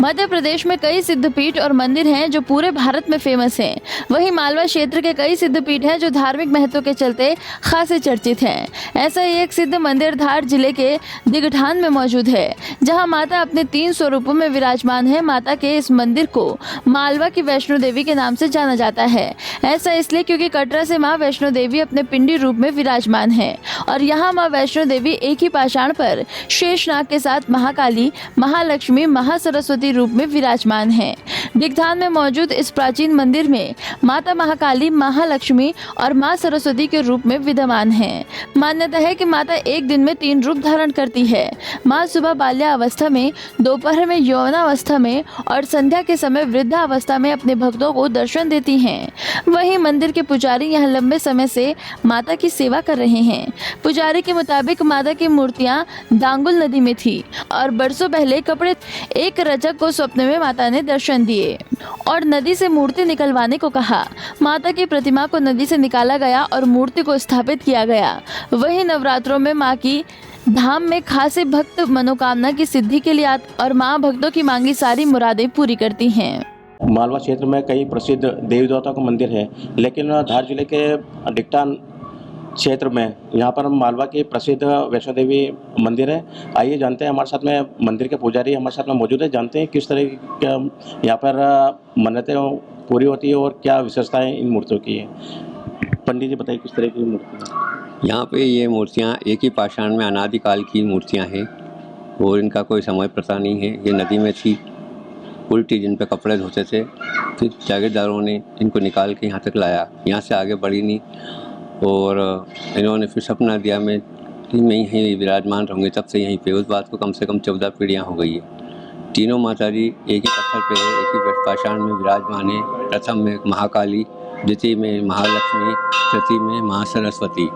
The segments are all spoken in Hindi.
मध्य प्रदेश में कई सिद्धपीठ और मंदिर हैं जो पूरे भारत में फेमस हैं। वहीं मालवा क्षेत्र के कई सिद्धपीठ हैं जो धार्मिक महत्व के चलते खासे चर्चित हैं। ऐसा ही एक सिद्ध मंदिर धार जिले के दिगठान में मौजूद है, जहां माता अपने 3 स्वरूपों में विराजमान है। माता के इस मंदिर को मालवा की वैष्णो देवी के नाम से जाना जाता है। ऐसा इसलिए क्योंकि कटरा से मां वैष्णो देवी अपने पिंडी रूप में विराजमान है और यहाँ मां वैष्णो देवी एक ही पाषाण पर शेषनाग के साथ महाकाली, महालक्ष्मी, महासरस्वती रूप में विराजमान है। दिगठान में मौजूद इस प्राचीन मंदिर में माता महाकाली, महालक्ष्मी और मां सरस्वती के रूप में विद्यमान है। मान्यता है कि माता एक दिन में 3 रूप धारण करती है। मां सुबह बाल्यावस्था में, दोपहर में यौवनावस्था में और संध्या के समय वृद्धावस्था में अपने भक्तों को दर्शन देती हैं। वहीं मंदिर के पुजारी यहाँ लंबे समय से माता की सेवा कर रहे हैं। पुजारी के मुताबिक माता की मूर्तियां दांगुल नदी में थी और बरसों पहले कपड़े एक रजक को स्वप्न में माता ने दर्शन दिए और नदी से मूर्ति निकलवाने को कहा। माता की प्रतिमा को नदी से निकाला गया और मूर्ति को स्थापित किया गया। वहीं नवरात्रों में मां की धाम में खासे भक्त मनोकामना की सिद्धि के लिए और मां भक्तों की मांगी सारी मुरादें पूरी करती हैं। मालवा क्षेत्र में कई प्रसिद्ध देवी देवता का मंदिर है, लेकिन धार जिले के दिगठान क्षेत्र में यहाँ पर मालवा की प्रसिद्ध वैष्णो देवी मंदिर है। आइए जानते हैं, हमारे साथ में मंदिर के पुजारी हमारे साथ में मौजूद है। जानते हैं किस तरह का यहाँ पर मन्नतें पूरी होती है और क्या विशेषताएं इन मूर्तियों की है। पंडित जी बताइए किस तरह की मूर्तियाँ। यहाँ पे ये मूर्तियाँ एक ही पाषाण में अनादिकाल की मूर्तियाँ हैं और इनका कोई समय पता नहीं है। ये नदी में थी उल्टी, जिन पे कपड़े धोते थे, फिर जागीरदारों ने इनको निकाल के यहाँ तक लाया, यहाँ से आगे बढ़ी नहीं और इन्होंने फिर सपना दिया मैं यहीं विराजमान रहूँगी। तब से यहीं पे उस बात को कम से कम 14 पीढ़ियाँ हो गई है। तीनों माता जी एक ही पत्थर पे है, एक ही पाषाण में विराजमान है। प्रथम में महाकाली, द्वितीय में महालक्ष्मी, तृतीय में महासरस्वती।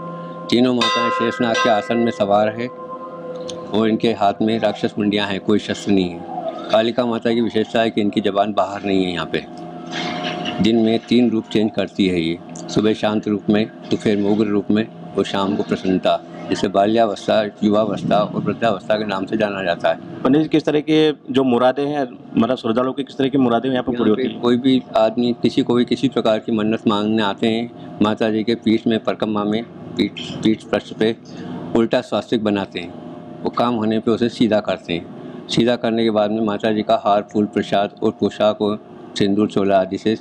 तीनों माताएं शेषनाग के आसन में सवार है और इनके हाथ में राक्षस मुंडियाँ हैं, कोई शस्त्र नहीं है। कालिका माता की विशेषता है कि इनकी जबान बाहर नहीं है। यहाँ पे दिन में 3 रूप चेंज करती है ये, सुबह शांत रूप में, दोपहर उग्र रूप में और शाम को प्रसन्नता, जिसे बाल्यावस्था, युवावस्था और वृद्धावस्था के नाम से जाना जाता है। पंडित जी किस तरह के जो मुरादें हैं, मतलब श्रद्धालुओं की किस तरह की मुरादें यहाँ पर पूरी होती है। कोई भी आदमी किसी को भी किसी प्रकार की मन्नत मांगने आते हैं, माता जी के पीठ में, परिक्रमा में, पीठ पृष्ठ पे उल्टा स्वास्तिक बनाते हैं। वो काम होने पे उसे सीधा करते हैं। सीधा करने के बाद में माता जी का हार, फूल, प्रसाद और पोशाक और सिंदूर, चोला आदि से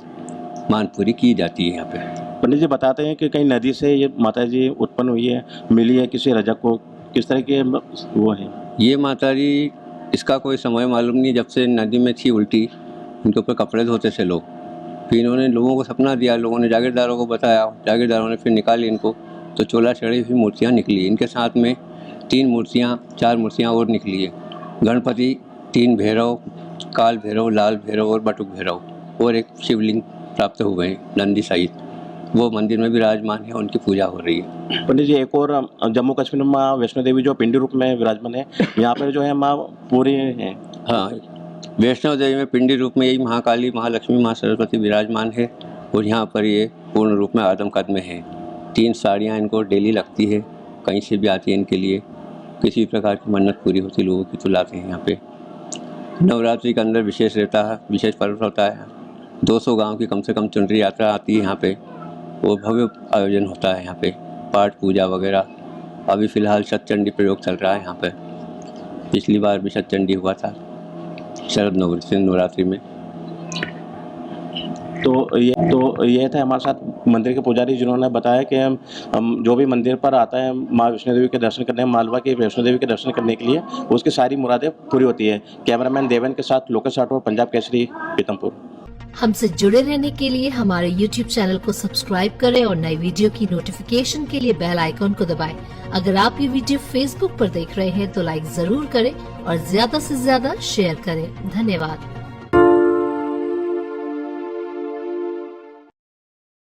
मान पूरी की जाती है। यहाँ पे पंडित जी बताते हैं कि कहीं नदी से ये माता जी उत्पन्न हुई है, मिली है किसी रजक को, किस तरह के वो है ये माता जी। इसका कोई समय मालूम नहीं। जब से नदी में थी उल्टी, इनके ऊपर कपड़े धोते थे लोग, फिर इन्होंने लोगों को सपना दिया, लोगों ने जागीरदारों को बताया, जागीरदारों ने फिर निकाली इनको, तो चोला चढ़ी हुई मूर्तियाँ निकली। इनके साथ में 4 मूर्तियाँ और निकली है। गणपति, 3 भैरव, काल भैरव, लाल भैरव और बटुक भैरव और एक शिवलिंग प्राप्त हुए हैं नंदी सहित। वो मंदिर में विराजमान है, उनकी पूजा हो रही है। पंडित जी एक और जम्मू कश्मीर में माँ वैष्णो देवी जो पिंडी रूप में विराजमान है, यहाँ पर जो है माँ पूरी है। हाँ, वैष्णो देवी में पिंडी रूप में यही महाकाली, महालक्ष्मी, माँ सरस्वती विराजमान है और यहाँ पर ये पूर्ण रूप में आदम कद में है। 3 साड़ियाँ इनको डेली लगती है, कहीं से भी आती है इनके लिए। किसी प्रकार की मन्नत पूरी होती लोगों की तो लाते हैं यहाँ पे। नवरात्रि के अंदर विशेष रहता है, विशेष पर्व होता है। 200 गांव की कम से कम चुनरी यात्रा आती है यहाँ पे और भव्य आयोजन होता है यहाँ पे, पाठ पूजा वगैरह। अभी फ़िलहाल शतचंडी प्रयोग चल रहा है यहाँ पे। पिछली बार भी शतचंडी हुआ था शरद नवरात्रि में। तो ये था हमारे साथ मंदिर के पुजारी, जिन्होंने बताया कि हम जो भी मंदिर पर आता है माँ वैष्णो देवी के दर्शन करने, मालवा की वैष्णो देवी के दर्शन करने के लिए, उसकी सारी मुरादें पूरी होती है। कैमरामैन देवन के साथ लोकेश राठौर, पंजाब केसरी, पीतमपुर। हमसे जुड़े रहने के लिए हमारे YouTube चैनल को सब्सक्राइब करें और नई वीडियो की नोटिफिकेशन के लिए बेल आइकॉन को दबाएं। अगर आप ये वीडियो Facebook पर देख रहे हैं तो लाइक जरूर करें और ज्यादा से ज्यादा शेयर करें। धन्यवाद।